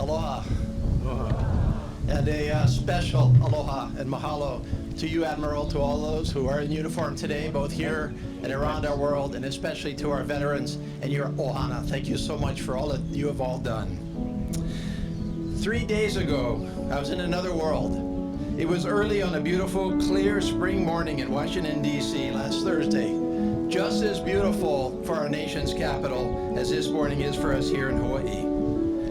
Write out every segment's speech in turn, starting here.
Aloha. And a special aloha and mahalo to you, Admiral, to all those who are in uniform today, both here and around our world, and especially to our veterans and your ohana. Thank you so much for all that you have all done. 3 days ago, I was in another world. It was early on a beautiful, clear spring morning in Washington, D.C. last Thursday. Just as beautiful for our nation's capital as this morning is for us here in Hawaii.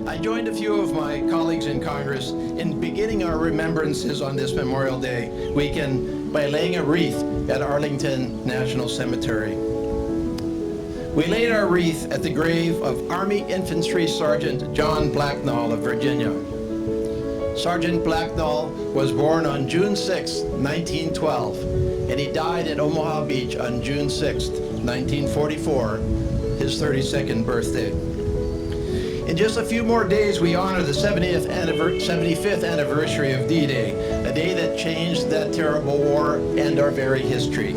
I joined a few of my colleagues in Congress in beginning our remembrances on this Memorial Day weekend by laying a wreath at Arlington National Cemetery. We laid our wreath at the grave of Army Infantry Sergeant John Blacknall of Virginia. Sergeant Blacknall was born on June 6, 1912, and he died at Omaha Beach on June 6, 1944, his 32nd birthday. In just a few more days, we honor the 75th anniversary of D-Day, a day that changed that terrible war and our very history.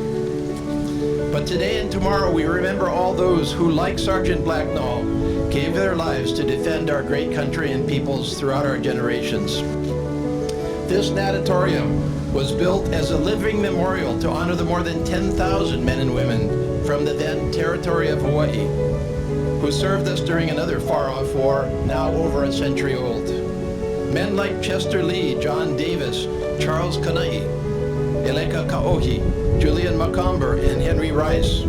But today and tomorrow, we remember all those who, like Sergeant Blacknall, gave their lives to defend our great country and peoples throughout our generations. This natatorium was built as a living memorial to honor the more than 10,000 men and women from the then territory of Hawaii, who served us during another far-off war, now over a century old. Men like Chester Lee, John Davis, Charles Kanai, Eleka Kaohi, Julian Macomber, and Henry Rice.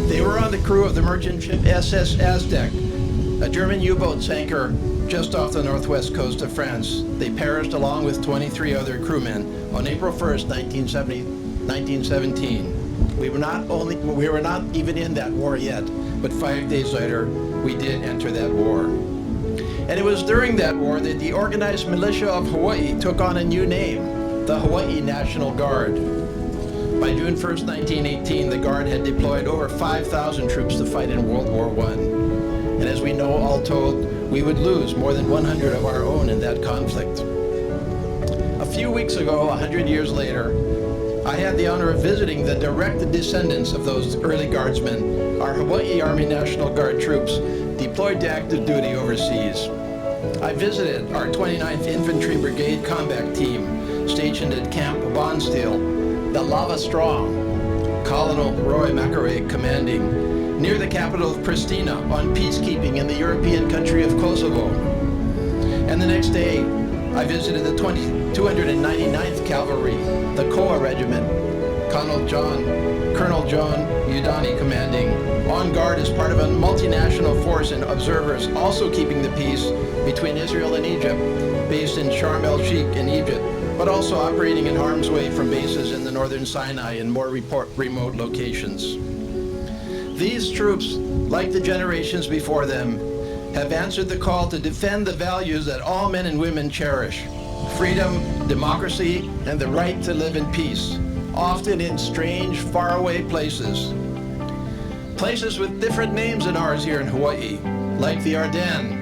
They were on the crew of the merchant ship SS Aztec. A German U-boat sank her just off the northwest coast of France. They perished along with 23 other crewmen on April 1st, 1917. We were not even in that war yet, but 5 days later, we did enter that war. And it was during that war that the organized militia of Hawaii took on a new name, the Hawaii National Guard. By June 1st, 1918, the Guard had deployed over 5,000 troops to fight in World War I. And as we know, all told, we would lose more than 100 of our own in that conflict. A few weeks ago, 100 years later, I had the honor of visiting the direct descendants of those early Guardsmen, our Hawaii Army National Guard troops deployed to active duty overseas. I visited our 29th Infantry Brigade Combat Team stationed at Camp Bondsteel, the Lava Strong, Colonel Roy McAree commanding, near the capital of Pristina on peacekeeping in the European country of Kosovo. And the next day, I visited the 299th Cavalry, the Koa Regiment, Colonel John Udani commanding, on guard as part of a multinational force and observers also keeping the peace between Israel and Egypt, based in Sharm el-Sheikh in Egypt, but also operating in harm's way from bases in the northern Sinai and more remote locations. These troops, like the generations before them, have answered the call to defend the values that all men and women cherish: freedom, democracy, and the right to live in peace, often in strange, faraway places. Places with different names than ours here in Hawaii, like the Ardennes,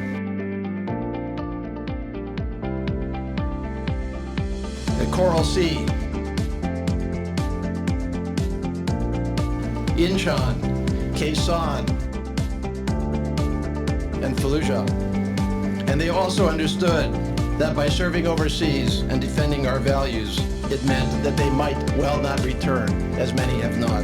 the Coral Sea, Incheon, Quezon, and Fallujah. And they also understood that by serving overseas and defending our values, it meant that they might well not return, as many have not.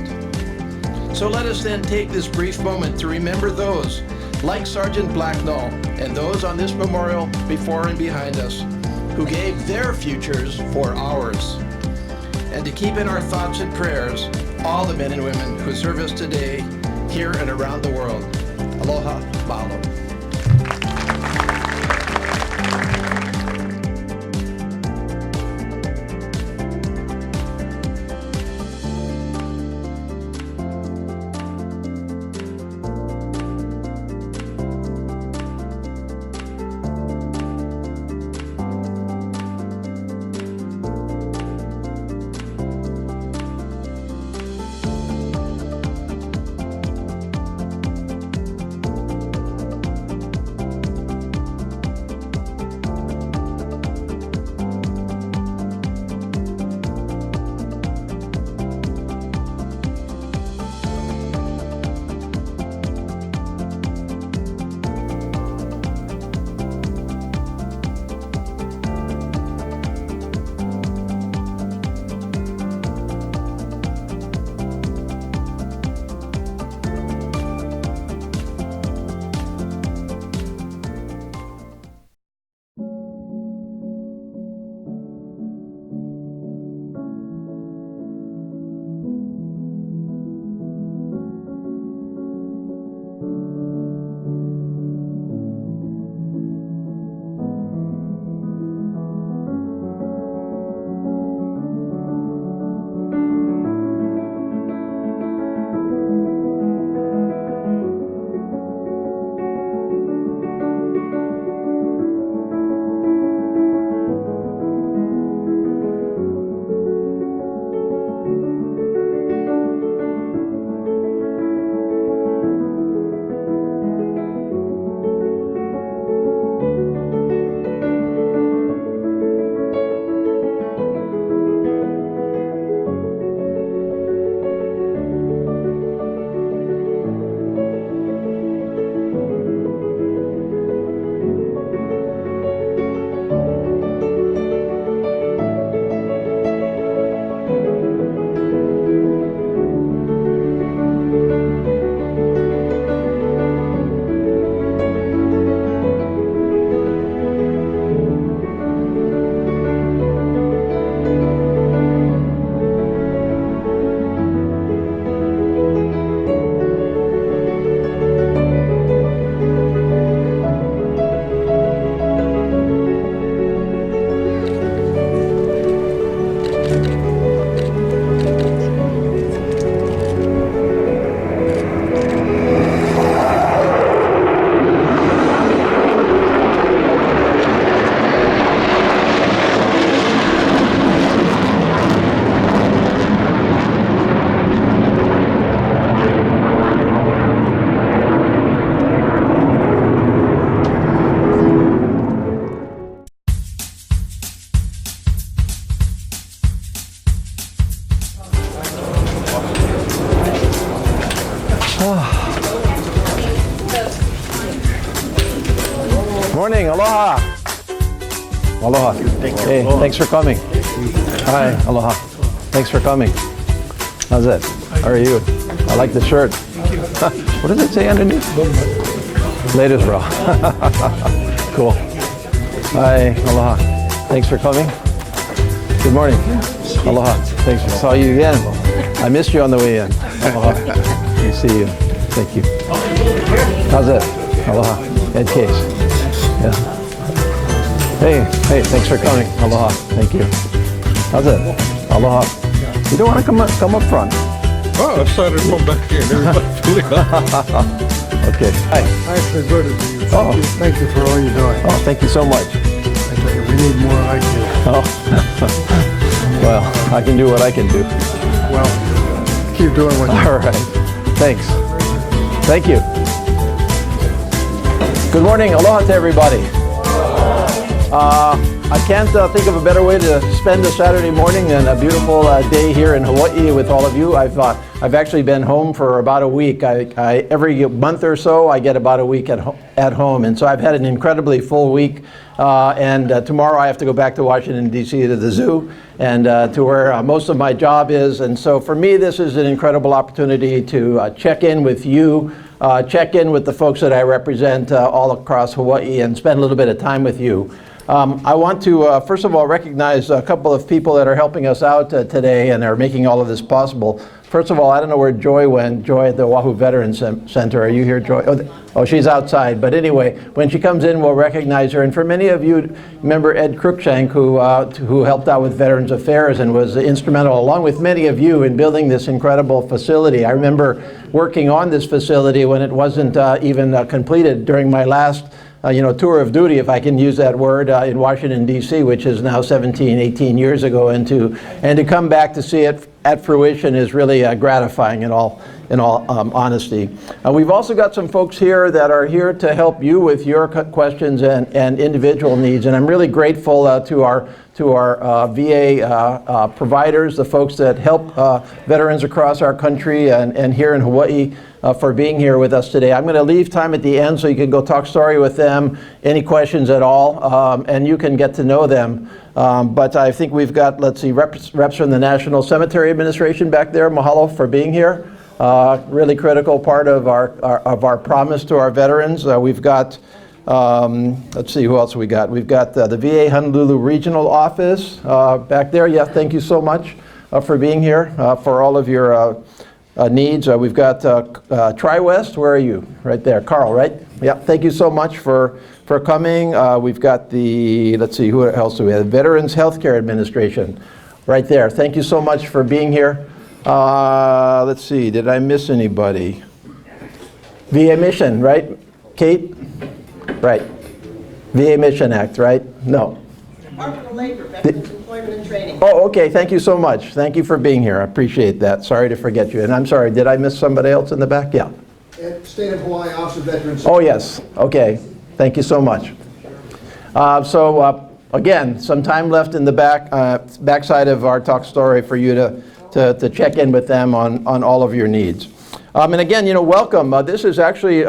So let us then take this brief moment to remember those, like Sergeant Blacknall, and those on this memorial before and behind us, who gave their futures for ours. And to keep in our thoughts and prayers all the men and women who serve us today, here and around the world. Aloha, mahalo. Morning, aloha. Aloha. Hey, thanks for coming. Hi, aloha. Thanks for coming. How's it? How are you? I like the shirt. What does it say underneath? Latest raw. Cool. Hi, aloha. Thanks for coming. Good morning. Aloha. Thanks. Saw you again. I missed you on the way in. Aloha. Good to see you. Thank you. How's it? Aloha. Ed Case. Yeah. Hey, thanks for coming. Aloha. Thank you. How's it? Aloha. You don't want to come up front? Oh, I decided to come back here. Okay. Hi. Nice to go to you. Oh. Thank you for all you're doing. Oh, thank you so much. I tell you, we need more like you. Oh. Well, I can do what I can do. Well, keep doing what you All right. Thanks. Thank you. Good morning. Aloha to everybody. I can't think of a better way to spend a Saturday morning than a beautiful day here in Hawaii with all of you. I've actually been home for about a week. Every month or so I get about a week at home, and so I've had an incredibly full week. And tomorrow I have to go back to Washington, D.C. to the zoo and to where most of my job is. And so for me, this is an incredible opportunity to check in with you, check in with the folks that I represent all across Hawaii, and spend a little bit of time with you. I want to, first of all, recognize a couple of people that are helping us out today and are making all of this possible. First of all, I don't know where Joy went. Joy at the Oahu Veterans Center. Are you here, Joy? Oh, she's outside. But anyway, when she comes in, we'll recognize her. And for many of you, remember Ed Cruikshank, who helped out with Veterans Affairs and was instrumental, along with many of you, in building this incredible facility. I remember working on this facility when it wasn't even completed during my last tour of duty, if I can use that word, in Washington, D.C., which is now 17, 18 years ago, and to come back to see it at fruition is really gratifying in all honesty. We've also got some folks here that are here to help you with your questions and individual needs, and I'm really grateful to our VA providers, the folks that help veterans across our country and here in Hawaii, for being here with us today. I'm going to leave time at the end so you can go talk story with them, any questions at all, and you can get to know them. But I think we've got, let's see, reps from the National Cemetery Administration back there. Mahalo for being here. Really critical part of our promise to our veterans. We've got, let's see, who else we got? We've got the VA Honolulu Regional Office back there. Yeah, thank you so much for being here, for all of your needs. We've got Tri-West. Where are you? Right there. Carl, right? Yeah, thank you so much for coming. We've got the, let's see, who else do we have? Veterans Healthcare Administration right there. Thank you so much for being here. Let's see, did I miss anybody? VA Mission, right? Kate? Right. VA Mission Act, right? No. Department of Labor, Veterans Employment and Training. Oh, okay, thank you so much. Thank you for being here. I appreciate that. Sorry to forget you. And I'm sorry, did I miss somebody else in the back? Yeah. State of Hawaii Office of Veterans. Oh, yes. Okay. Thank you so much. Again, some time left in the backside of our talk story for you to check in with them on all of your needs. And again, welcome. This is actually,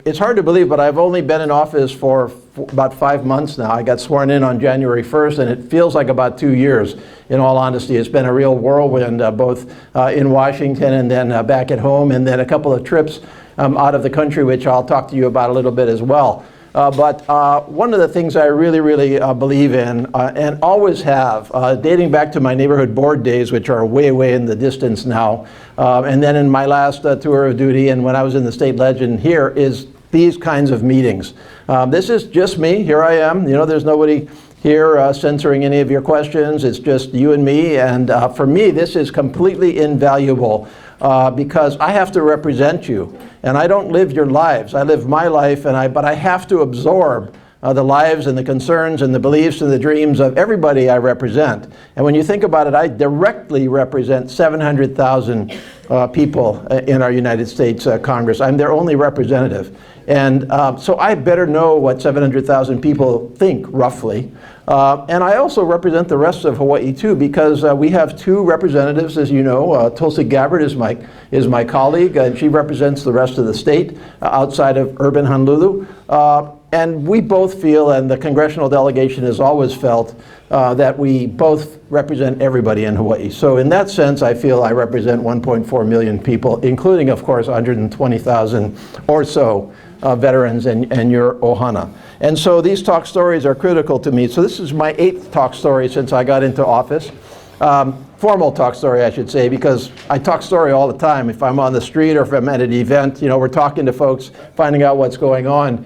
it's hard to believe, but I've only been in office for about 5 months now. I got sworn in on January 1st, and it feels like about 2 years, in all honesty. It's been a real whirlwind, both in Washington and then back at home, and then a couple of trips out of the country, which I'll talk to you about a little bit as well. But one of the things I really, really believe in, and always have, dating back to my neighborhood board days, which are way, way in the distance now, and then in my last tour of duty and when I was in the state legend here, is these kinds of meetings. This is just me. Here I am. There's nobody here censoring any of your questions. It's just you and me. And for me, this is completely invaluable because I have to represent you. And I don't live your lives. I live my life, but I have to absorb the lives and the concerns and the beliefs and the dreams of everybody I represent. And when you think about it, I directly represent 700,000 people in our United States Congress. I'm their only representative. And so I better know what 700,000 people think, roughly. And I also represent the rest of Hawaii, too, because we have two representatives, as you know. Tulsi Gabbard is my colleague, and she represents the rest of the state outside of urban Honolulu. And we both feel, and the congressional delegation has always felt, that we both represent everybody in Hawaii. So in that sense, I feel I represent 1.4 million people, including, of course, 120,000 or so veterans and your ohana. And so these talk stories are critical to me. So this is my 8th talk story since I got into office. Formal talk story, I should say, because I talk story all the time. If I'm on the street or if I'm at an event, you know, we're talking to folks, finding out what's going on.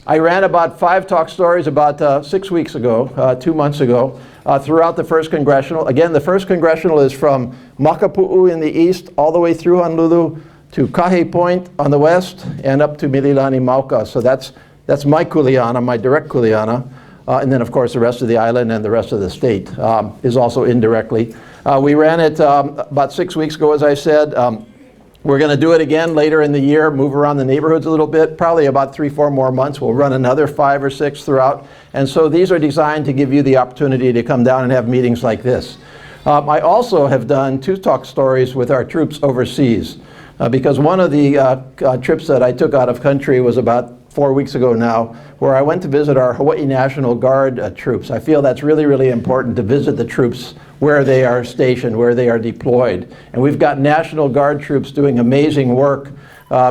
I ran about 5 talk stories about 6 weeks ago, 2 months ago, throughout the 1st Congressional. Again, the 1st Congressional is from Makapu'u in the east, all the way through Honolulu to Kahe Point on the west, and up to Mililani Mauka. So that's my kuleana, my direct kuleana. And then, of course, the rest of the island and the rest of the state is also indirectly. We ran it about 6 weeks ago, as I said. We're going to do it again later in the year, move around the neighborhoods a little bit. Probably about 3-4 more months. We'll run another 5 or 6 throughout. And so these are designed to give you the opportunity to come down and have meetings like this. I also have done 2 talk stories with our troops overseas. Because one of the trips that I took out of country was about 4 weeks ago now, where I went to visit our Hawaii National Guard troops. I feel that's really, really important to visit the troops where they are stationed, where they are deployed. And we've got National Guard troops doing amazing work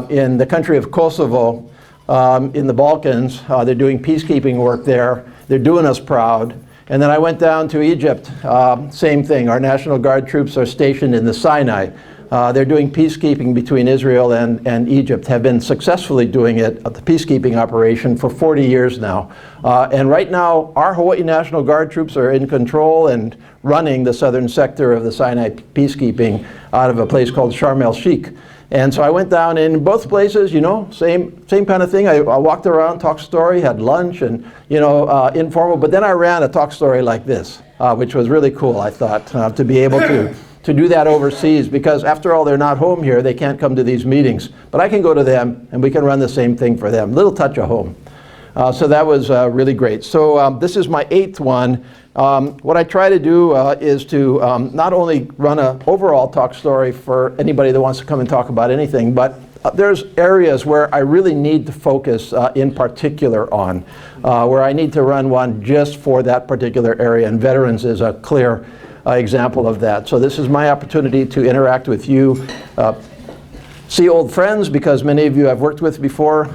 in the country of Kosovo, in the Balkans. They're doing peacekeeping work there. They're doing us proud. And then I went down to Egypt, same thing. Our National Guard troops are stationed in the Sinai. They're doing peacekeeping between Israel and Egypt, have been successfully doing it, the peacekeeping operation, for 40 years now. And right now, our Hawaii National Guard troops are in control and running the southern sector of the Sinai peacekeeping out of a place called Sharm el-Sheikh. And so I went down in both places, you know, same kind of thing. I walked around, talked story, had lunch, and, you know, informal. But then I ran a talk story like this, which was really cool, I thought, to be able to do that overseas, because after all, they're not home here. They can't come to these meetings. But I can go to them, and we can run the same thing for them. Little touch of home. So that was really great. So this is my 8th one. What I try to do is to not only run an overall talk story for anybody that wants to come and talk about anything, but there's areas where I really need to focus in particular on, where I need to run one just for that particular area, and veterans is a clear example of that. So this is my opportunity to interact with you, see old friends, because many of you I've worked with before,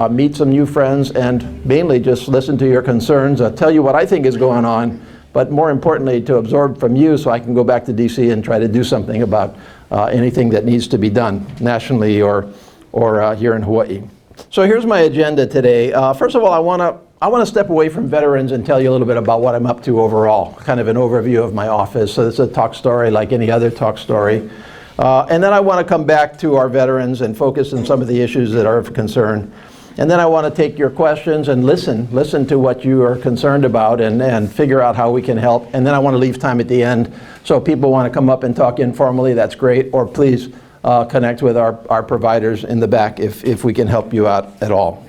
meet some new friends, and mainly just listen to your concerns, tell you what I think is going on, but more importantly to absorb from you so I can go back to DC and try to do something about anything that needs to be done nationally or here in Hawaii. So here's my agenda today. First of all, I want to step away from veterans and tell you a little bit about what I'm up to overall, kind of an overview of my office. So this is a talk story like any other talk story. And then I want to come back to our veterans and focus on some of the issues that are of concern. And then I want to take your questions and listen to what you are concerned about and figure out how we can help. And then I want to leave time at the end. So if people want to come up and talk informally, that's great. Or please connect with our providers in the back if we can help you out at all.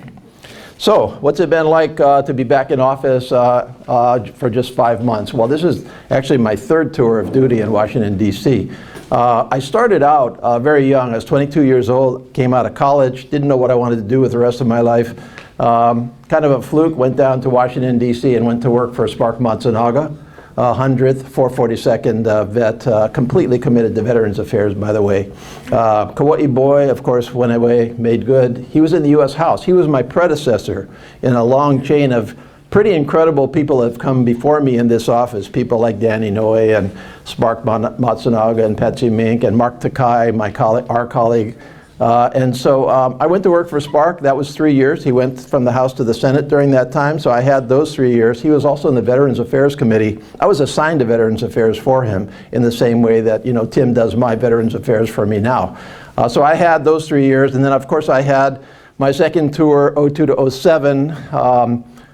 So what's it been like to be back in office for just 5 months? Well, this is actually my 3rd tour of duty in Washington, D.C. I started out very young. I was 22 years old, came out of college, didn't know what I wanted to do with the rest of my life. Kind of a fluke, went down to Washington, D.C. and went to work for Spark Matsunaga, 100th, 442nd vet, completely committed to Veterans Affairs, by the way. Kauai boy, of course, went away, made good. He was in the U.S. House. He was my predecessor in a long chain of pretty incredible people that have come before me in this office. People like Danny Noe and Spark Matsunaga and Patsy Mink and Mark Takai, our colleague. And so I went to work for Spark. That was 3 years. He went from the House to the Senate during that time, so I had those 3 years. He was also in the Veterans Affairs Committee. I was assigned to Veterans Affairs for him in the same way that, you know, Tim does my Veterans Affairs for me now. So I had those 3 years, and then of course I had my second tour, 02 to 07,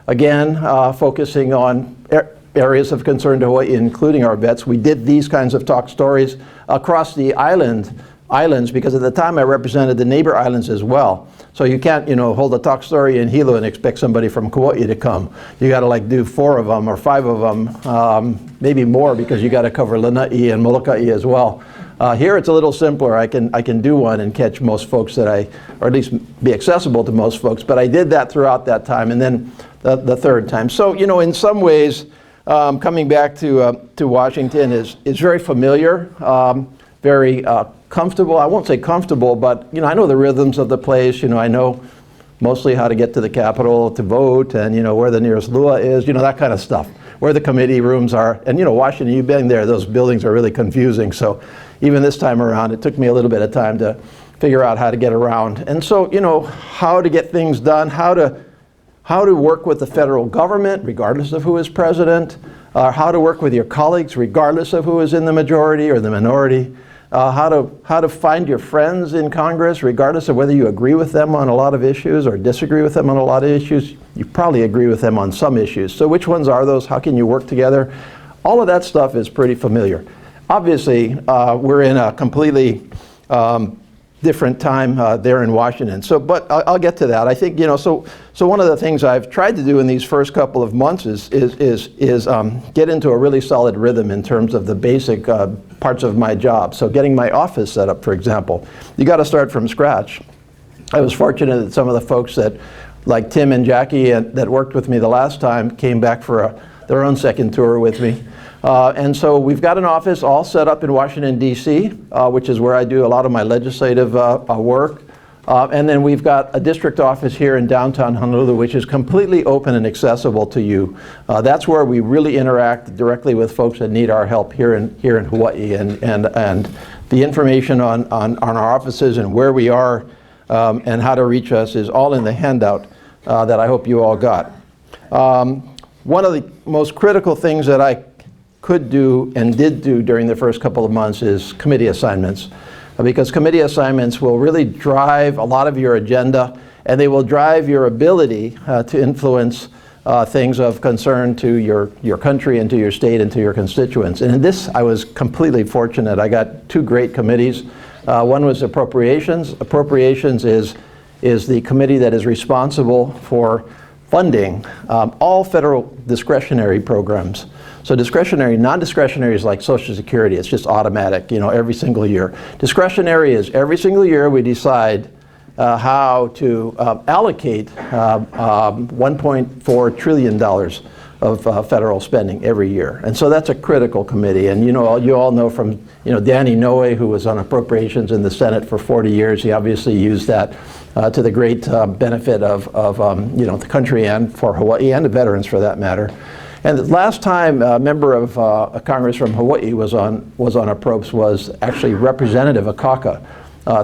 again, focusing on areas of concern to Hawaii, including our vets. We did these kinds of talk stories across the islands, because at the time I represented the neighbor islands as well. So you can't, you know, hold a talk story in Hilo and expect somebody from Kauai to come. You got to like do 4 of them or 5 of them, maybe more, because you got to cover Lanai and Molokai as well. Here it's a little simpler. I can do one and catch most folks or at least be accessible to most folks. But I did that throughout that time, and then the third time. So, you know, in some ways, coming back to Washington is very familiar, very comfortable. I won't say comfortable, but, you know, I know the rhythms of the place. You know, I know mostly how to get to the Capitol to vote, and, you know, where the nearest lua is, you know, that kind of stuff, where the committee rooms are. And, you know, Washington, you've been there, those buildings are really confusing. So even this time around, it took me a little bit of time to figure out how to get around. And so, you know, how to get things done, how to work with the federal government, regardless of who is president, how to work with your colleagues, regardless of who is in the majority or the minority, how to find your friends in Congress, regardless of whether you agree with them on a lot of issues or disagree with them on a lot of issues. You probably agree with them on some issues. So which ones are those? How can you work together? All of that stuff is pretty familiar. Obviously, we're in a completely different time there in Washington. So, but I'll get to that. I think, you know, so one of the things I've tried to do in these first couple of months is get into a really solid rhythm in terms of the basic parts of my job. So getting my office set up, for example, you got to start from scratch. I was fortunate that some of the folks that, like Tim and Jackie, that worked with me the last time, came back for their own second tour with me. And so we've got an office all set up in Washington, D.C., which is where I do a lot of my legislative work. And then we've got a district office here in downtown Honolulu, which is completely open and accessible to you. That's where we really interact directly with folks that need our help here in Hawaii. And the information on our offices and where we are and how to reach us is all in the handout that I hope you all got. One of the most critical things that I could do and did do during the first couple of months is committee assignments, because committee assignments will really drive a lot of your agenda, and they will drive your ability to influence things of concern to your country and to your state and to your constituents. And in this, I was completely fortunate. I got two great committees. One was appropriations. Appropriations is the committee that is responsible for funding all federal discretionary programs. So discretionary, non-discretionary is like Social Security. It's just automatic, you know, every single year. Discretionary is every single year we decide how to allocate $1.4 trillion of federal spending every year. And so that's a critical committee. And you know, you all know from, you know, Danny Noe, who was on appropriations in the Senate for 40 years, he obviously used that to the great benefit of you know, the country and for Hawaii and the veterans for that matter. And the last time a member of Congress from Hawaii was on approps was actually Representative Akaka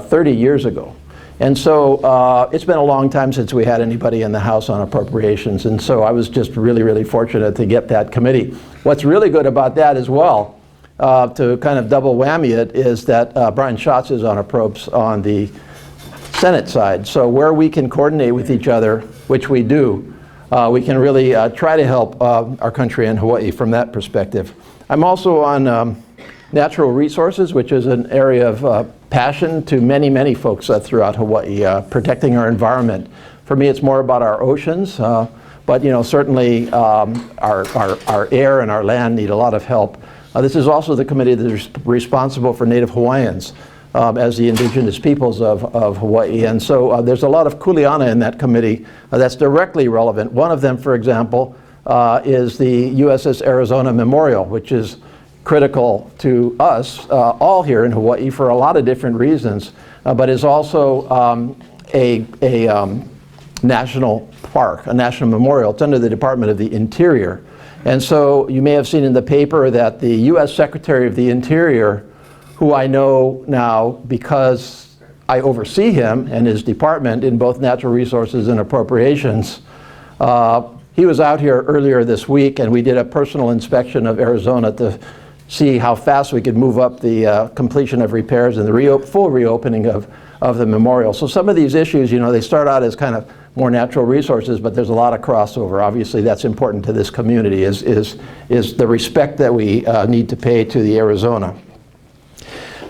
30 years ago. And so it's been a long time since we had anybody in the House on appropriations, and so I was just really, really fortunate to get that committee. What's really good about that as well, to kind of double whammy it, is that Brian Schatz is on approps on the Senate side. So where we can coordinate with each other, which we do, we can really try to help our country and Hawaii from that perspective. I'm also on natural resources, which is an area of passion to many, many folks throughout Hawaii, protecting our environment. For me, it's more about our oceans, but you know, certainly our air and our land need a lot of help. This is also the committee that is responsible for Native Hawaiians as the indigenous peoples of Hawaii. And so there's a lot of kuleana in that committee that's directly relevant. One of them, for example, is the USS Arizona Memorial, which is critical to us all here in Hawaii for a lot of different reasons, but is also a national park, a national memorial. It's under the Department of the Interior. And so you may have seen in the paper that the U.S. Secretary of the Interior, who I know now because I oversee him and his department in both natural resources and appropriations, he was out here earlier this week, and we did a personal inspection of Arizona to see how fast we could move up the completion of repairs and the full reopening of the memorial. So some of these issues, you know, they start out as kind of more natural resources, but there's a lot of crossover. Obviously, that's important to this community, is the respect that we need to pay to the Arizona.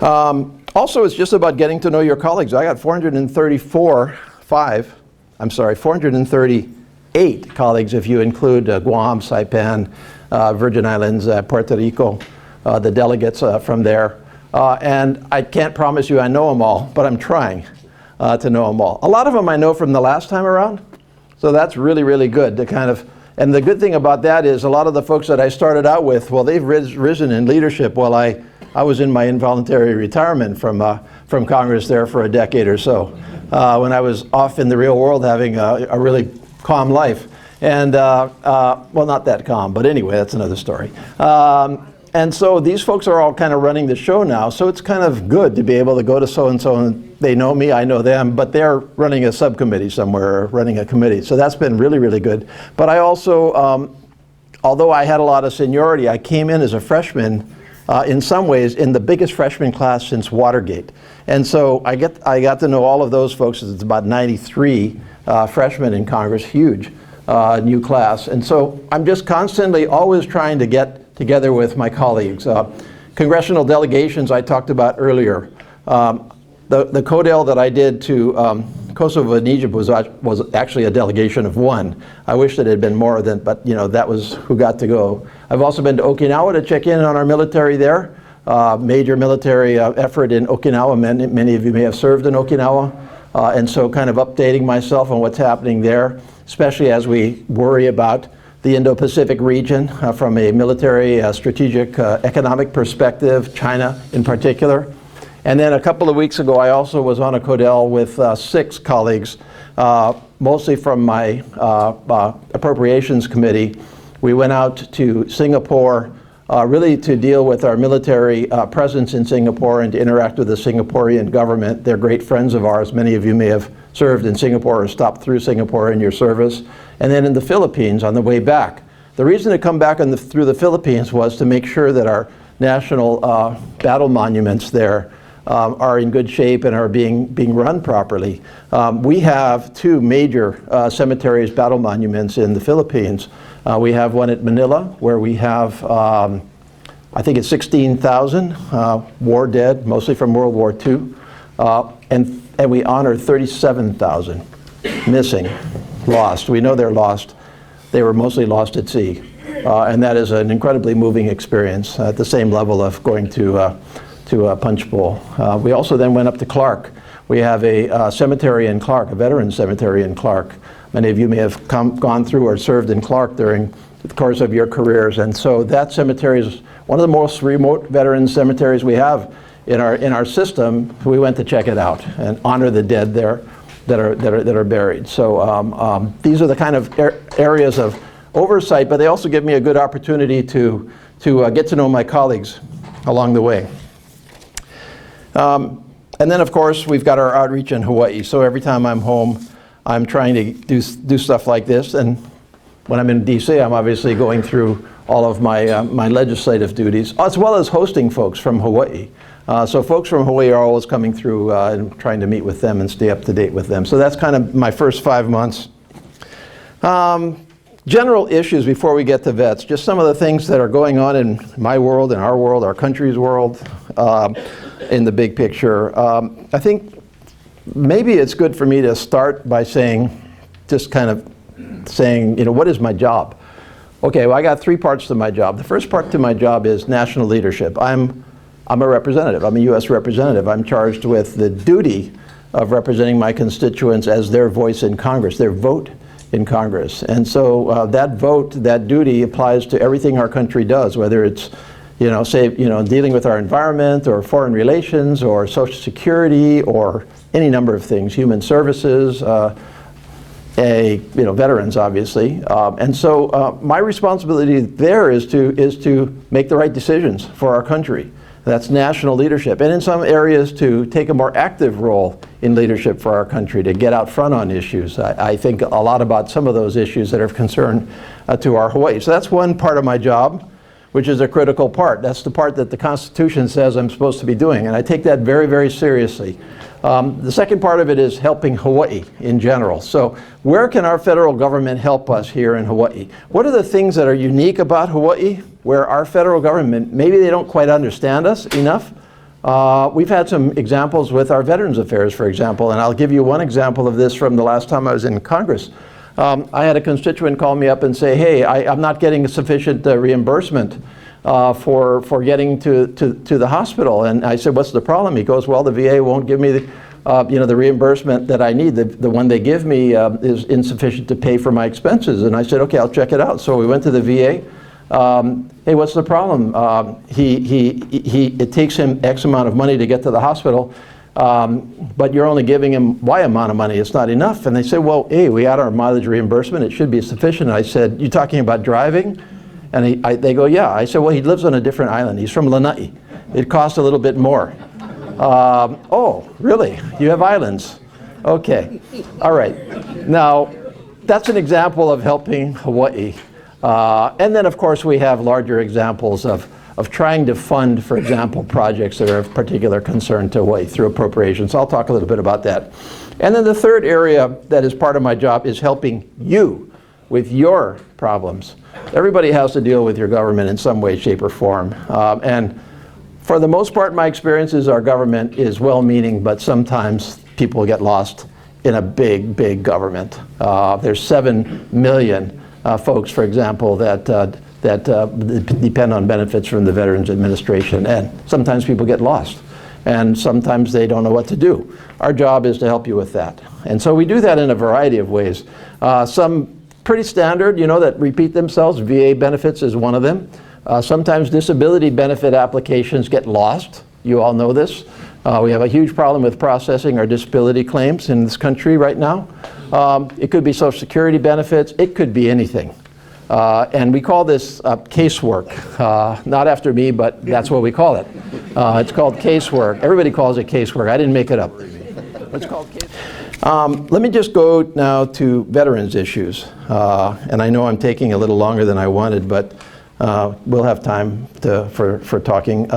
Also, it's just about getting to know your colleagues. I got 438 colleagues if you include Guam, Saipan, Virgin Islands, Puerto Rico, the delegates from there. And I can't promise you I know them all, but I'm trying to know them all. A lot of them I know from the last time around, so that's really, really good to kind of, and the good thing about that is a lot of the folks that I started out with, well, they've risen in leadership while I was in my involuntary retirement from Congress there for a decade or so, when I was off in the real world having a really calm life. And, well, not that calm, but anyway, that's another story. And so these folks are all kind of running the show now, so it's kind of good to be able to go to so-and-so and they know me, I know them, but they're running a subcommittee somewhere, or running a committee. So that's been really, really good. But I also, although I had a lot of seniority, I came in as a freshman, in some ways, in the biggest freshman class since Watergate. And so I got to know all of those folks. It's about 93 freshmen in Congress, huge new class. And so I'm just constantly always trying to get together with my colleagues. Congressional delegations I talked about earlier. The CODEL that I did to Kosovo and Egypt was actually a delegation of one. I wish that it had been more than, but you know, that was who got to go. I've also been to Okinawa to check in on our military there. Major military effort in Okinawa. Many of you may have served in Okinawa. And so kind of updating myself on what's happening there, especially as we worry about the Indo-Pacific region from a military, strategic, economic perspective, China in particular. And then a couple of weeks ago, I also was on a CODEL with 6 colleagues, mostly from my Appropriations Committee. We went out to Singapore, really to deal with our military presence in Singapore and to interact with the Singaporean government. They're great friends of ours. Many of you may have served in Singapore or stopped through Singapore in your service. And then in the Philippines on the way back. The reason to come back through the Philippines was to make sure that our national battle monuments there are in good shape and are being run properly. We have 2 major cemeteries, battle monuments in the Philippines. We have one at Manila where we have, I think it's 16,000 war dead, mostly from World War II. And we honor 37,000 missing, lost. We know they're lost. They were mostly lost at sea. And that is an incredibly moving experience at the same level of going to a punch bowl. We also then went up to Clark. We have a cemetery in Clark, a veterans cemetery in Clark. Many of you may have gone through or served in Clark during the course of your careers. And so that cemetery is one of the most remote veterans cemeteries we have in our system. We went to check it out and honor the dead there that are buried. So these are the kind of areas of oversight, but they also give me a good opportunity to get to know my colleagues along the way. And then, of course, we've got our outreach in Hawaii. So every time I'm home, I'm trying to do stuff like this. And when I'm in DC, I'm obviously going through all of my legislative duties, as well as hosting folks from Hawaii. So folks from Hawaii are always coming through and trying to meet with them and stay up to date with them. So that's kind of my first 5 months. General issues before we get to vets, just some of the things that are going on in my world, in our world, our country's world, in the big picture. I think maybe it's good for me to start by saying, just kind of saying, you know, what is my job? Okay, well, I got 3 parts to my job. The first part to my job is national leadership. I'm a representative. I'm a U.S. representative. I'm charged with the duty of representing my constituents as their voice in Congress, their vote in Congress. And so that vote, that duty applies to everything our country does, whether it's, you know, say, you know, dealing with our environment or foreign relations or Social Security or any number of things, human services, veterans, obviously. And so my responsibility there is to make the right decisions for our country. That's national leadership. And in some areas to take a more active role in leadership for our country, to get out front on issues. I think a lot about some of those issues that are of concern to our Hawaii. So that's one part of my job, which is a critical part. That's the part that the Constitution says I'm supposed to be doing. And I take that very, very seriously. The second part of it is helping Hawaii in general. So where can our federal government help us here in Hawaii? What are the things that are unique about Hawaii where our federal government, maybe they don't quite understand us enough? We've had some examples with our Veterans Affairs, for example, and I'll give you one example of this from the last time I was in Congress. I had a constituent call me up and say, hey, I'm not getting sufficient reimbursement for getting to the hospital. And I said, what's the problem? He goes, well, the VA won't give me the reimbursement that I need. The one they give me is insufficient to pay for my expenses. And I said, okay, I'll check it out. So we went to the VA. Hey, what's the problem? It takes him X amount of money to get to the hospital, but you're only giving him Y amount of money. It's not enough. And they said, well, hey, we had our mileage reimbursement. It should be sufficient. I said, you talking about driving? And they go, yeah. I said, well, he lives on a different island. He's from Lanai. It costs a little bit more. Oh, really? You have islands? Okay. All right. Now, that's an example of helping Hawaii. And then, of course, we have larger examples of trying to fund, for example, projects that are of particular concern to Hawaii through appropriations. I'll talk a little bit about that. And then the third area that is part of my job is helping you with your problems. Everybody has to deal with your government in some way, shape, or form. And for the most part, my experience is our government is well-meaning, but sometimes people get lost in a big, big government. There's 7 million folks, for example, that depend on benefits from the Veterans Administration, and sometimes people get lost, and sometimes they don't know what to do. Our job is to help you with that. And so we do that in a variety of ways. Some pretty standard, that repeat themselves. VA benefits is one of them. Sometimes disability benefit applications get lost. You all know this. We have a huge problem with processing our disability claims in this country right now. It could be Social Security benefits. It could be anything. And we call this casework. Not after me, but that's what we call it. It's called casework. Everybody calls it casework. I didn't make it up. It's called casework. Let me just go now to veterans issues. And I know I'm taking a little longer than I wanted, but we'll have time for talking.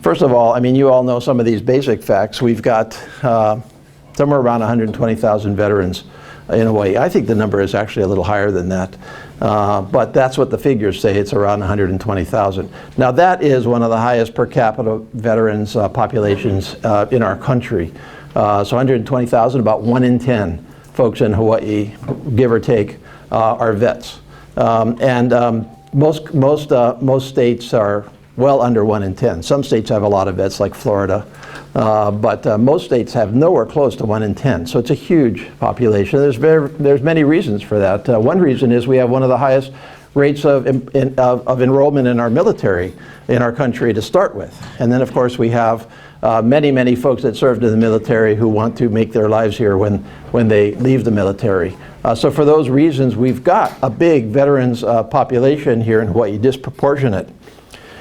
First of all, you all know some of these basic facts. We've got somewhere around 120,000 veterans in Hawaii. I think the number is actually a little higher than that. But that's what the figures say. It's around 120,000. Now that is one of the highest per capita veterans populations in our country. So 120,000, about 1 in 10 folks in Hawaii, give or take, are vets. Most states are well under 1 in 10. Some states have a lot of vets, like Florida, but most states have nowhere close to 1 in 10. So it's a huge population. There's many reasons for that. One reason is we have one of the highest rates of enrollment in our military in our country to start with. And then, of course, we have many folks that served in the military who want to make their lives here when they leave the military. So for those reasons, we've got a big veterans population here in Hawaii, disproportionate.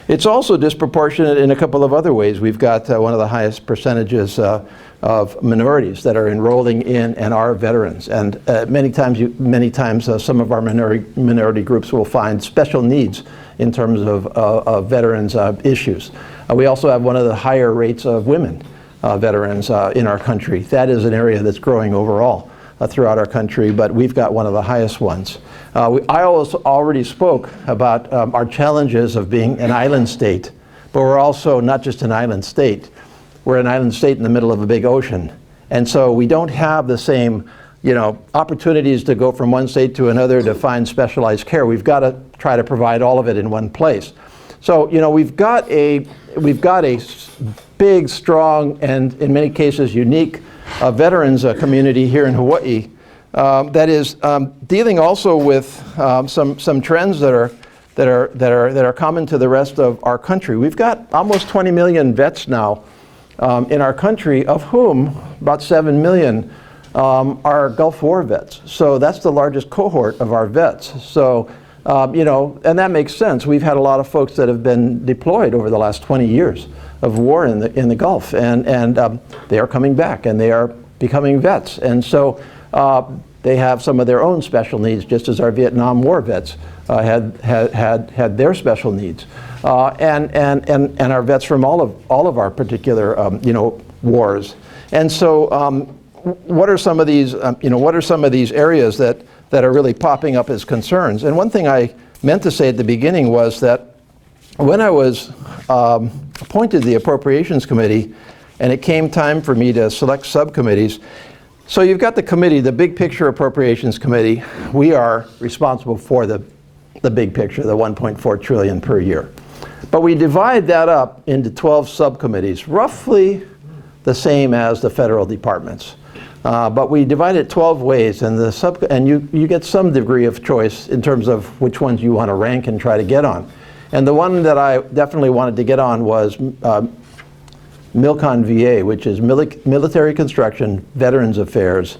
It's also disproportionate in a couple of other ways. We've got one of the highest percentages of minorities that are enrolling in and are veterans. And many times some of our minority groups will find special needs in terms of veterans issues. We also have one of the higher rates of women veterans in our country. That is an area that's growing overall throughout our country, but we've got one of the highest ones. I already spoke about our challenges of being an island state, but we're also not just an island state. We're an island state in the middle of a big ocean. And so we don't have the same opportunities to go from one state to another to find specialized care. We've got to try to provide all of it in one place. So we've got a big, strong, and in many cases unique veterans community here in Hawaii that is dealing also with some trends that are common to the rest of our country. We've got almost 20 million vets now in our country, of whom about 7 million are Gulf War vets. So that's the largest cohort of our vets. So and that makes sense. We've had a lot of folks that have been deployed over the last 20 years of war in the Gulf, and they are coming back and they are becoming vets. And so they have some of their own special needs, just as our Vietnam War vets had their special needs, and our vets from all of our particular wars. And so what are some of these areas that are really popping up as concerns? And one thing I meant to say at the beginning was that when I was appointed to the Appropriations Committee, and it came time for me to select subcommittees. So you've got the committee, the Big Picture Appropriations Committee. We are responsible for the the big picture, the 1.4 trillion per year. But we divide that up into 12 subcommittees, roughly the same as the federal departments. But we divide it 12 ways, and you get some degree of choice in terms of which ones you want to rank and try to get on. And the one that I definitely wanted to get on was MILCON VA, which is Military Construction, Veterans Affairs,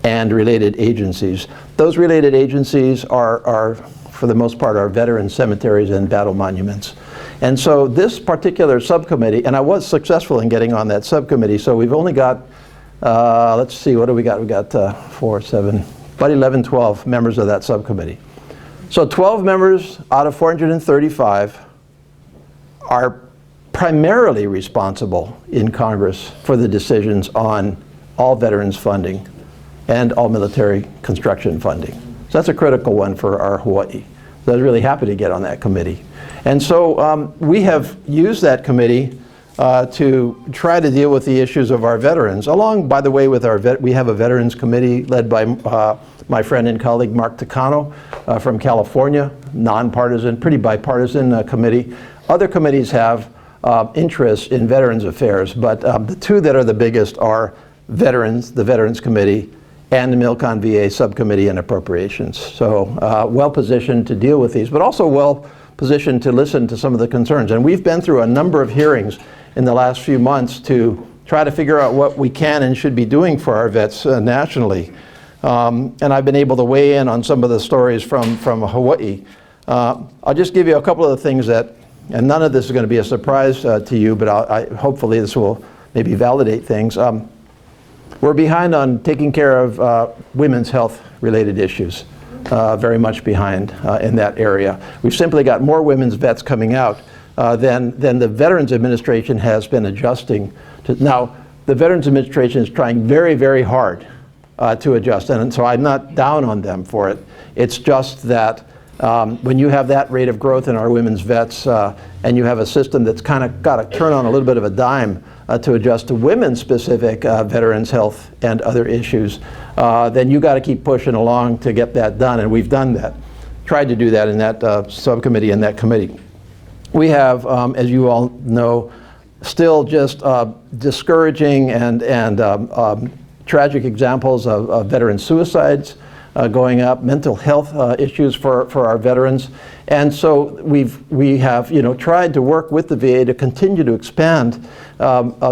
and related agencies. Those related agencies are for the most part, are veteran cemeteries and battle monuments. And so this particular subcommittee, and I was successful in getting on that subcommittee, so we've only got, let's see, what do we got? We got 4, 7, about 11, 12 members of that subcommittee. So 12 members out of 435 are primarily responsible in Congress for the decisions on all veterans funding and all military construction funding. So that's a critical one for our Hawaii. So I was really happy to get on that committee. And so we have used that committee to try to deal with the issues of our veterans, along, by the way, with our we have a veterans committee led by my friend and colleague Mark Takano from California, nonpartisan, pretty bipartisan committee. Other committees have interests in veterans affairs, but the two that are the biggest are veterans, the Veterans Committee, and the MILCON VA Subcommittee and Appropriations. So well positioned to deal with these, but also well positioned to listen to some of the concerns. And we've been through a number of hearings in the last few months to try to figure out what we can and should be doing for our vets nationally. And I've been able to weigh in on some of the stories from Hawaii. I'll just give you a couple of the things that, and none of this is going to be a surprise to you, but hopefully this will maybe validate things. We're behind on taking care of women's health related issues, very much behind in that area. We've simply got more women's vets coming out than the Veterans Administration has been adjusting to. Now, the Veterans Administration is trying very, very hard to adjust, and so I'm not down on them for it. It's just that when you have that rate of growth in our women's vets and you have a system that's kind of got to turn on a little bit of a dime to adjust to women-specific veterans' health and other issues, then you got to keep pushing along to get that done, and we've done that. Tried to do that in that subcommittee and that committee. We have, as you all know, still just discouraging and tragic examples of veteran suicides going up, mental health issues for our veterans. And so we have tried to work with the VA to continue to expand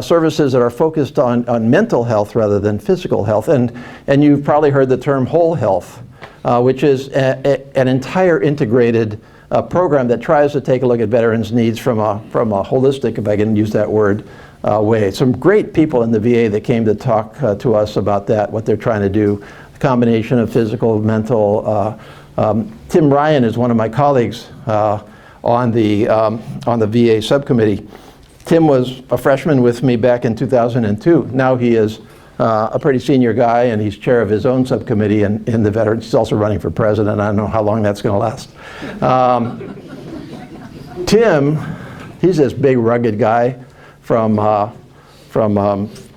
services that are focused on mental health rather than physical health. And you've probably heard the term whole health, which is an entire integrated program that tries to take a look at veterans' needs from a holistic, if I can use that word, way. Some great people in the VA that came to talk to us about that, what they're trying to do, a combination of physical, mental. Tim Ryan is one of my colleagues on the VA subcommittee. Tim was a freshman with me back in 2002. Now he is a pretty senior guy, and he's chair of his own subcommittee in the veterans. He's also running for president. I don't know how long that's going to last. Tim, he's this big rugged guy from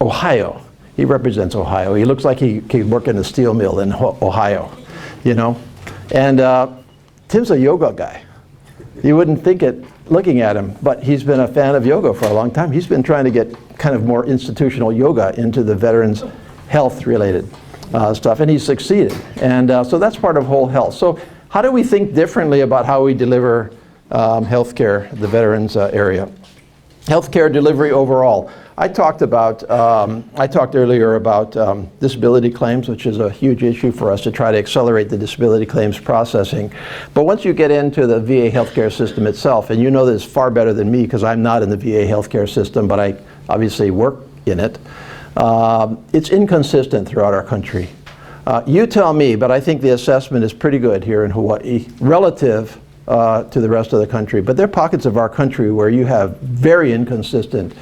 Ohio. He represents Ohio. He looks like he could work in a steel mill in Ohio, And Tim's a yoga guy. You wouldn't think it looking at him, but he's been a fan of yoga for a long time. He's been trying to get kind of more institutional yoga into the veterans' health-related stuff, and he's succeeded. And so that's part of whole health. So how do we think differently about how we deliver health care, the veterans area? Healthcare delivery overall. I talked earlier about disability claims, which is a huge issue for us to try to accelerate the disability claims processing. But once you get into the VA healthcare system itself, and you know this far better than me because I'm not in the VA healthcare system, but I obviously work in it, it's inconsistent throughout our country. You tell me, but I think the assessment is pretty good here in Hawaii relative to the rest of the country. But there are pockets of our country where you have very inconsistent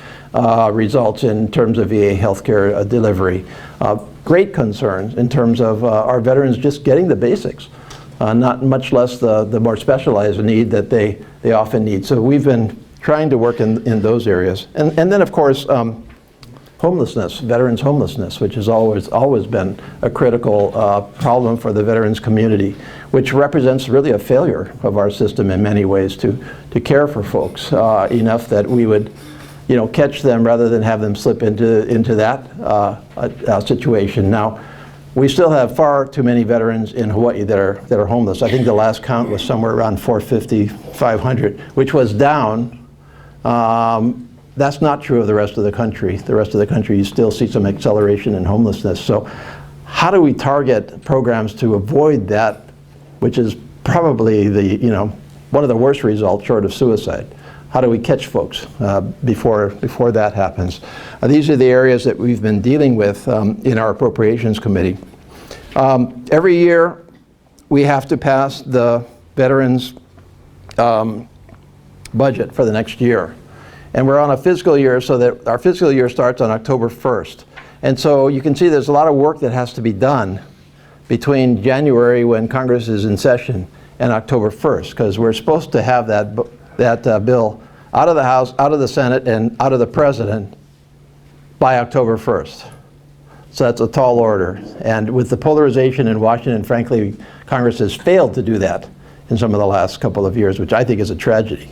results in terms of VA healthcare delivery. Great concerns in terms of our veterans just getting the basics, not much less the more specialized need that they often need. So we've been trying to work in those areas. And then of course, homelessness, veterans homelessness, which has always been a critical problem for the veterans community, which represents really a failure of our system in many ways to care for folks enough that we would, catch them rather than have them slip into that situation. Now, we still have far too many veterans in Hawaii that are homeless. I think the last count was somewhere around 450, 500, which was down. That's not true of the rest of the country. The rest of the country, you still see some acceleration in homelessness. So how do we target programs to avoid that, which is probably one of the worst results short of suicide? How do we catch folks before that happens? These are the areas that we've been dealing with in our Appropriations Committee. Every year we have to pass the Veterans budget for the next year. And we're on a fiscal year, so that our fiscal year starts on October 1st. And so you can see there's a lot of work that has to be done between January, when Congress is in session, and October 1st, because we're supposed to have that bill out of the House, out of the Senate, and out of the President by October 1st. So that's a tall order. And with the polarization in Washington, frankly, Congress has failed to do that in some of the last couple of years, which I think is a tragedy.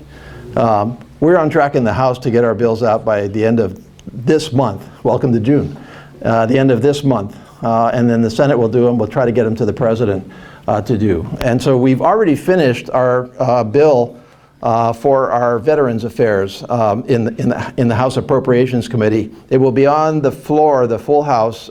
We're on track in the House to get our bills out by the end of this month. Welcome to June. The end of this month. And then the Senate will do them. We'll try to get them to the President to do. And so we've already finished our bill for our Veterans Affairs in the House Appropriations Committee. It will be on the floor, the full House,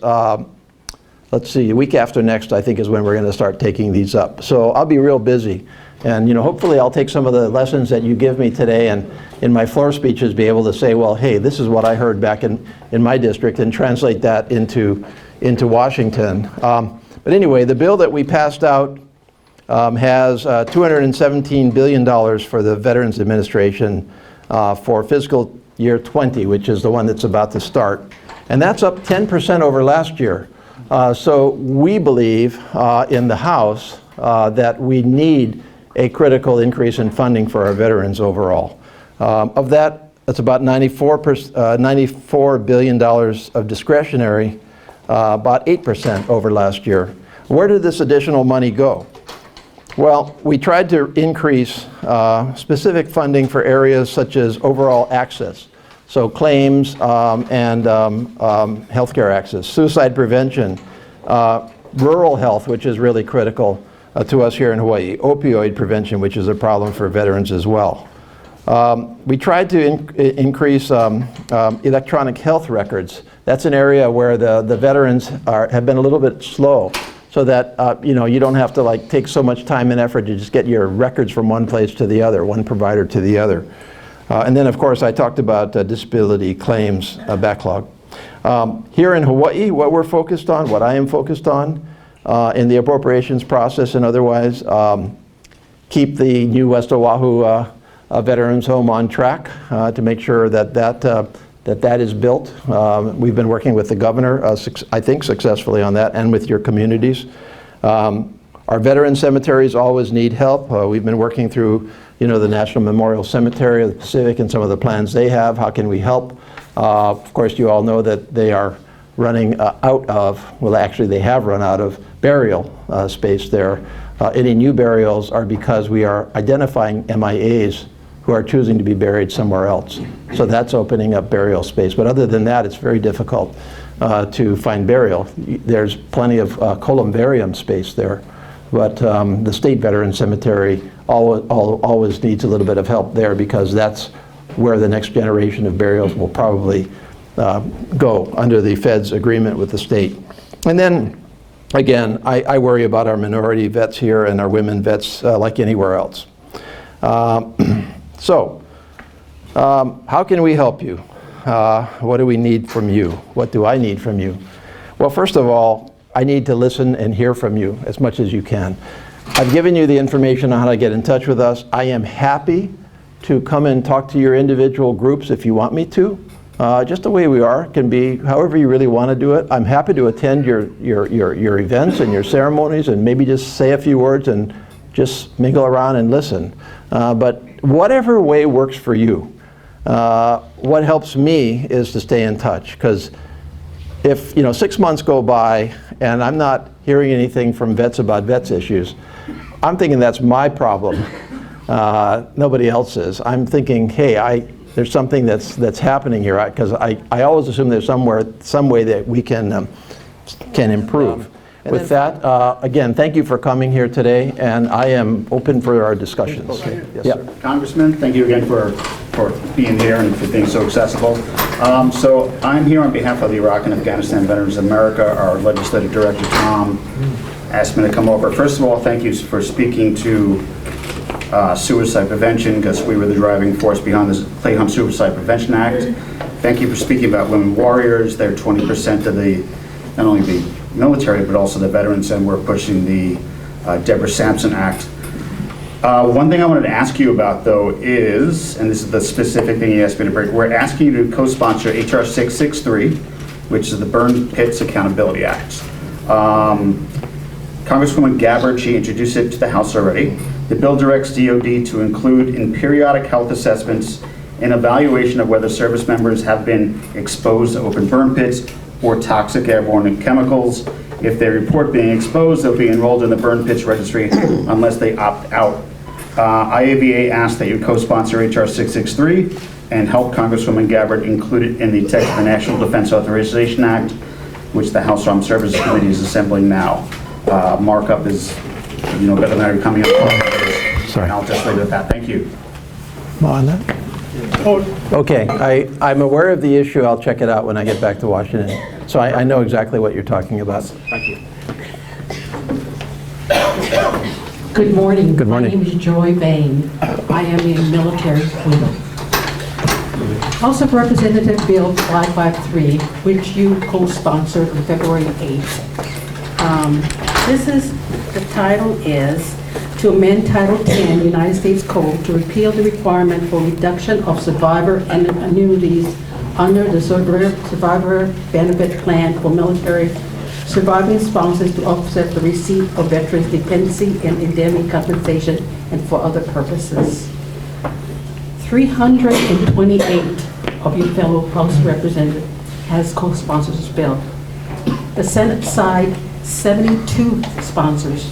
let's see, a week after next, I think, is when we're going to start taking these up. So I'll be real busy. And hopefully I'll take some of the lessons that you give me today and in my floor speeches be able to say, well, hey, this is what I heard back in my district, and translate that into Washington. But anyway, the bill that we passed out has $217 billion for the Veterans Administration for fiscal year 20, which is the one that's about to start. And that's up 10% over last year. So we believe in the House that we need a critical increase in funding for our veterans overall. Of that, that's about $94 billion of discretionary, about 8% over last year. Where did this additional money go? Well, we tried to increase specific funding for areas such as overall access, so claims and healthcare access, suicide prevention, rural health, which is really critical to us here in Hawaii, opioid prevention, which is a problem for veterans as well. We tried to increase electronic health records. That's an area where the veterans have been a little bit slow, so that you don't have to take so much time and effort to just get your records from one place to the other, one provider to the other. And then, of course, I talked about disability claims backlog. Here in Hawaii, what we're focused on, what I am focused on in the appropriations process and otherwise, keep the new West Oahu Veterans Home on track to make sure that is built. We've been working with the governor, I think successfully on that, and with your communities. Our veteran cemeteries always need help. We've been working through the National Memorial Cemetery of the Pacific and some of the plans they have. How can we help? Of course, you all know that they are running out of, well, actually they have run out of burial space there. Any new burials are because we are identifying MIAs who are choosing to be buried somewhere else. So that's opening up burial space. But other than that, it's very difficult to find burial. There's plenty of columbarium space there. But the State Veteran Cemetery always needs a little bit of help there, because that's where the next generation of burials will probably go under the Fed's agreement with the state. And then, again, I worry about our minority vets here and our women vets like anywhere else. So, how can we help you? What do we need from you? What do I need from you? Well, first of all, I need to listen and hear from you as much as you can. I've given you the information on how to get in touch with us. I am happy to come and talk to your individual groups if you want me to. Just the way we are. It can be however you really want to do it. I'm happy to attend your events and your ceremonies and maybe just say a few words and just mingle around and listen. But whatever way works for you, What helps me is to stay in touch, because if 6 months go by and I'm not hearing anything from vets about vets issues, I'm thinking that's my problem. Nobody else's. I'm thinking, hey, there's something that's happening here, because I always assume there's some way that we can improve. With that, again, thank you for coming here today, and I am open for our discussions. Okay. Yes, sir. Congressman, thank you again for being here and for being so accessible. So I'm here on behalf of the Iraq and Afghanistan Veterans of America. Our legislative director, Tom, asked me to come over. First of all, thank you for speaking to suicide prevention, because we were the driving force behind the Clay-Hump Suicide Prevention Act. Thank you for speaking about women warriors. They're 20% of not only the military, but also the veterans, and we're pushing the Deborah Sampson Act. One thing I wanted to ask you about, though, is, and this is the specific thing you asked me to bring, we're asking you to co-sponsor H.R. 663, which is the Burn Pits Accountability Act. Congresswoman Gabbard, she introduced it to the House already. The bill directs DOD to include in periodic health assessments an evaluation of whether service members have been exposed to open burn pits or toxic airborne chemicals. If they report being exposed, they'll be enrolled in the burn pits registry unless they opt out. IAVA asked that you co-sponsor H.R. 663 and help Congresswoman Gabbard include it in the text of the National Defense Authorization Act, which the House Armed Services Committee is assembling now. Markup is, better than coming up. Sorry. And I'll just leave it at that. Thank you. On that? Okay, I'm aware of the issue. I'll check it out when I get back to Washington. So I know exactly what you're talking about. Thank you. Good morning. Good morning. My name is Joy Bain. I am a military widow. House of Representative Bill 553, which you co-sponsored on February 8th. The title is to amend Title 10 United States Code to repeal the requirement for reduction of survivor and annuities under the Survivor Benefit Plan for military surviving spouses to offset the receipt of veterans' dependency and indemnity compensation and for other purposes. 328 of your fellow House Representatives has co-sponsored this bill. The Senate side, 72 sponsors.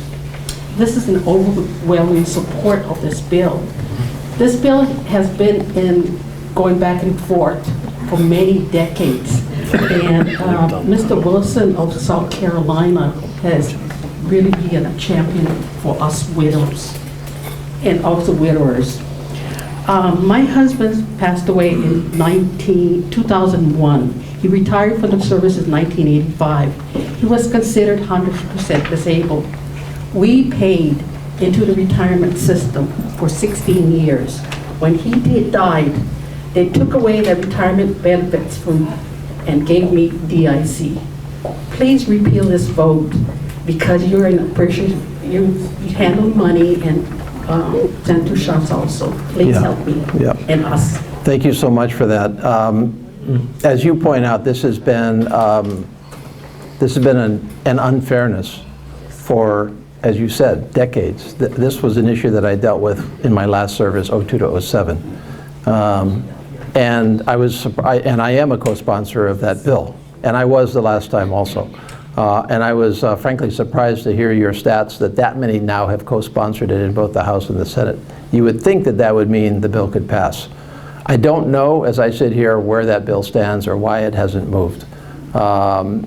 This is an overwhelming support of this bill. This bill has been going back and forth for many decades. And Mr. Wilson of South Carolina has really been a champion for us widows and also widowers. My husband passed away in 2001. He retired from the service in 1985. He was considered 100% disabled. We paid into the retirement system for 16 years. When he died, they took away the retirement benefits and gave me DIC. Please repeal this vote, because you're in a pressure, you handle money and Senator Schatz also. Please help me and us. Thank you so much for that. As you point out, this has been an unfairness for, as you said, decades. This was an issue that I dealt with in my last service, 02 to 07. And I was surprised, and I am a co-sponsor of that bill, and I was the last time also. And I was frankly surprised to hear your stats that many now have co-sponsored it in both the House and the Senate. You would think that would mean the bill could pass. I don't know, as I sit here, where that bill stands or why it hasn't moved. So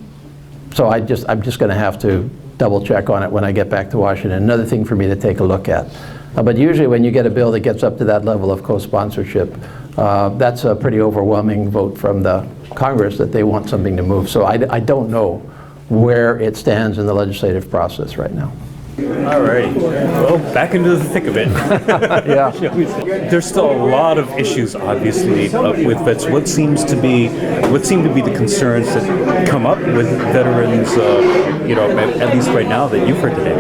I'm just going to have to double check on it when I get back to Washington. Another thing for me to take a look at. But usually when you get a bill that gets up to that level of co-sponsorship, that's a pretty overwhelming vote from the Congress that they want something to move. So I don't know where it stands in the legislative process right now. All right. Well, back into the thick of it. Yeah. There's still a lot of issues, obviously, with vets. What seem to be the concerns that come up with veterans, at least right now that you've heard today?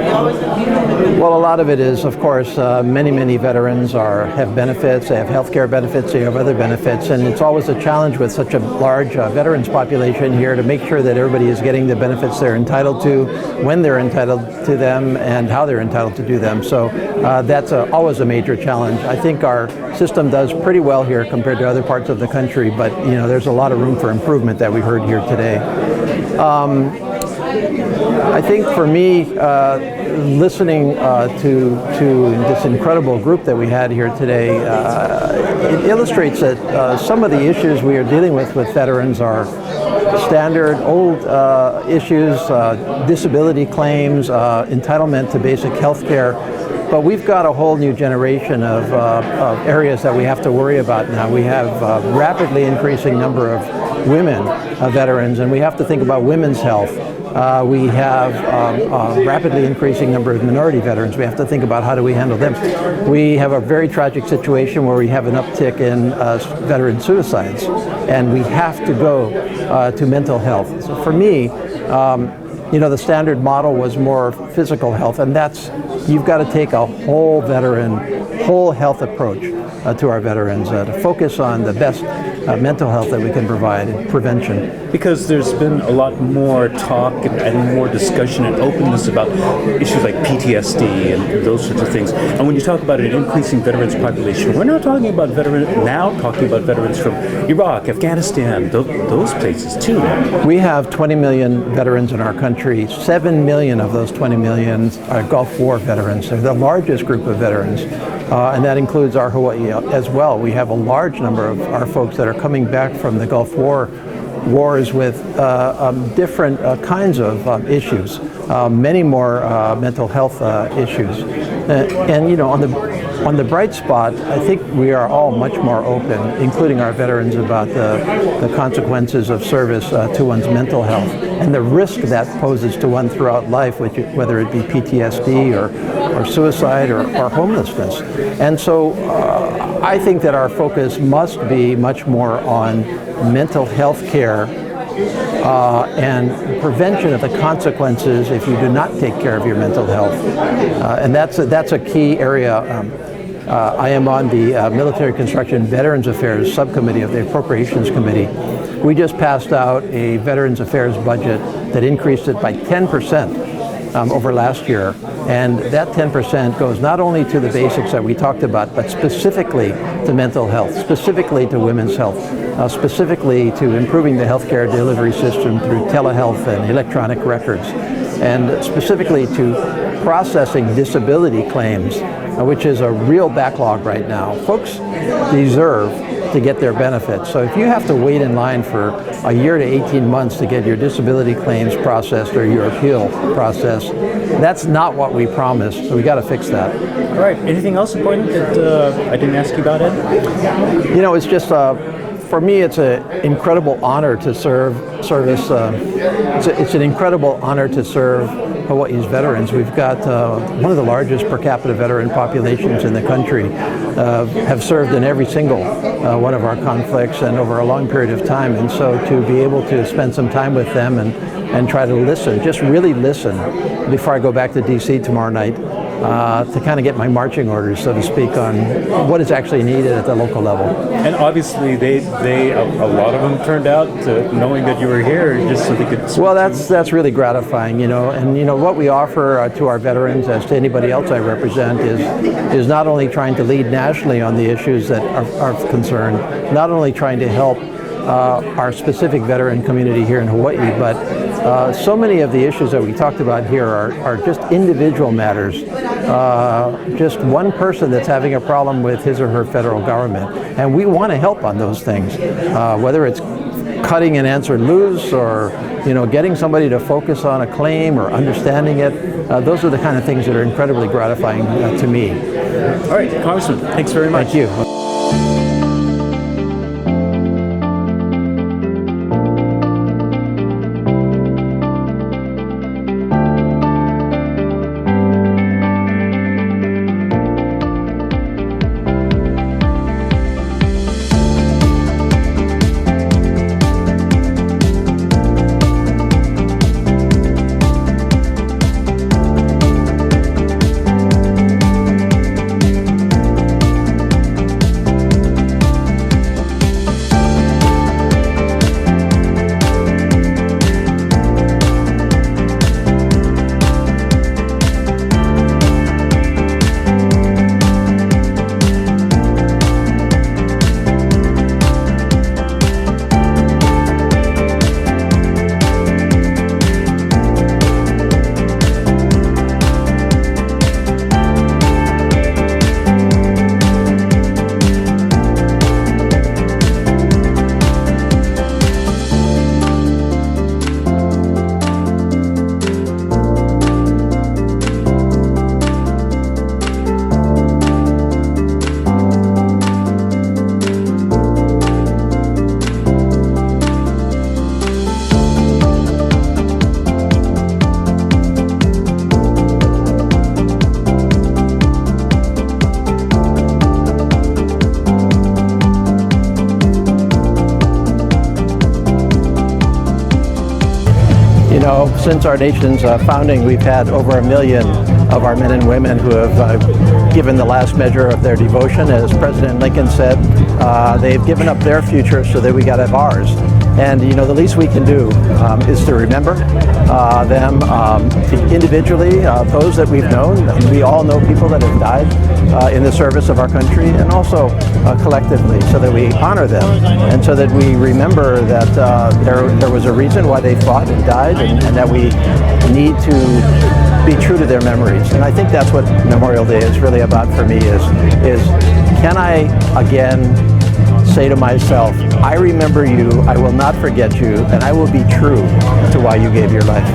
Well, a lot of it is, of course, many veterans have benefits, they have health care benefits, they have other benefits, and it's always a challenge with such a large veterans population here to make sure that everybody is getting the benefits they're entitled to, when they're entitled to them, and how they're entitled to do them. So that's always a major challenge. I think our system does pretty well here compared to other parts of the country, but there's a lot of room for improvement that we heard here today. I think for me, listening to this incredible group that we had here today, it illustrates that some of the issues we are dealing with veterans are standard old issues, disability claims, entitlement to basic health care. But we've got a whole new generation of areas that we have to worry about now. We have a rapidly increasing number of women veterans, and we have to think about women's health. We have a rapidly increasing number of minority veterans. We have to think about how do we handle them. We have a very tragic situation where we have an uptick in veteran suicides, and we have to go to mental health. So for me, the standard model was more physical health, and you've got to take a whole health approach to our veterans to focus on the best mental health that we can provide and prevention. Because there's been a lot more talk and more discussion and openness about issues like PTSD and those sorts of things. And when you talk about an increasing veterans population, we're not talking about veterans from Iraq, Afghanistan, those places too. We have 20 million veterans in our country. 7 million of those 20 million are Gulf War veterans. They're the largest group of veterans, and that includes our Hawaii as well. We have a large number of our folks that are coming back from the Gulf War wars with different kinds of issues, many more mental health issues. And on the bright spot, I think we are all much more open, including our veterans, about the consequences of service to one's mental health and the risk that poses to one throughout life, whether it be PTSD or suicide or homelessness. And so I think that our focus must be much more on mental health care and prevention of the consequences if you do not take care of your mental health. And that's a key area. I am on the Military Construction Veterans Affairs Subcommittee of the Appropriations Committee. We just passed out a Veterans Affairs budget that increased it by 10% over last year. And that 10% goes not only to the basics that we talked about, but specifically to mental health, specifically to women's health, specifically to improving the healthcare delivery system through telehealth and electronic records, and specifically to processing disability claims, which is a real backlog right now. Folks deserve to get their benefits. So if you have to wait in line for a year to 18 months to get your disability claims processed or your appeal processed, that's not what we promised. So we got to fix that. All right. Anything else important that I didn't ask you about, Ed? It's just for me, it's an incredible honor to serve. It's an incredible honor to serve Hawaii's veterans. We've got one of the largest per capita veteran populations in the country, have served in every single one of our conflicts and over a long period of time. And so to be able to spend some time with them and try to listen, just really listen before I go back to DC tomorrow night, to kind of get my marching orders, so to speak, on what is actually needed at the local level. And obviously, a lot of them turned out to knowing that you were here, just so they could. Well, that's really gratifying, And what we offer to our veterans, as to anybody else I represent, is not only trying to lead nationally on the issues that are of concern, not only trying to help our specific veteran community here in Hawaii, but so many of the issues that we talked about here are just individual matters. Just one person that's having a problem with his or her federal government. And we want to help on those things, whether it's cutting an answer loose or getting somebody to focus on a claim or understanding it. Those are the kind of things that are incredibly gratifying to me. All right, Congressman, thanks very much. Thank you. know, since our nation's founding, we've had over 1 million of our men and women who have given the last measure of their devotion. As President Lincoln said, they've given up their future so that we got to have ours. And you know, the least we can do is to remember them individually, those that we've known. We all know people that have died in the service of our country, and also collectively, so that we honor them and so that we remember that there was a reason why they fought and died, and that we need to be true to their memories. And I think that's what Memorial Day is really about for me, is can I again say to myself, I remember you, I will not forget you, and I will be true to why you gave your life.